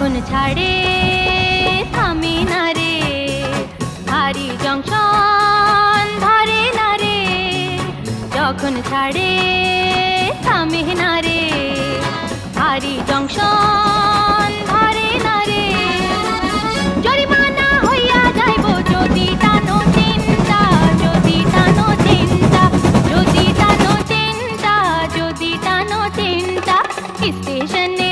যখন ছাড়ে থামে না রে, ভারী জংশন ধরে না রে, যখন ছাড়ে থামে না রে, ভারী জংশন ধরে না রে। জরিমানা হইয়া যাইব যদি টানো চিন্তা, যদি টানো চিন্তা, যদি টানো চিন্তা, যদি টানো চিন্তা। স্টেশনে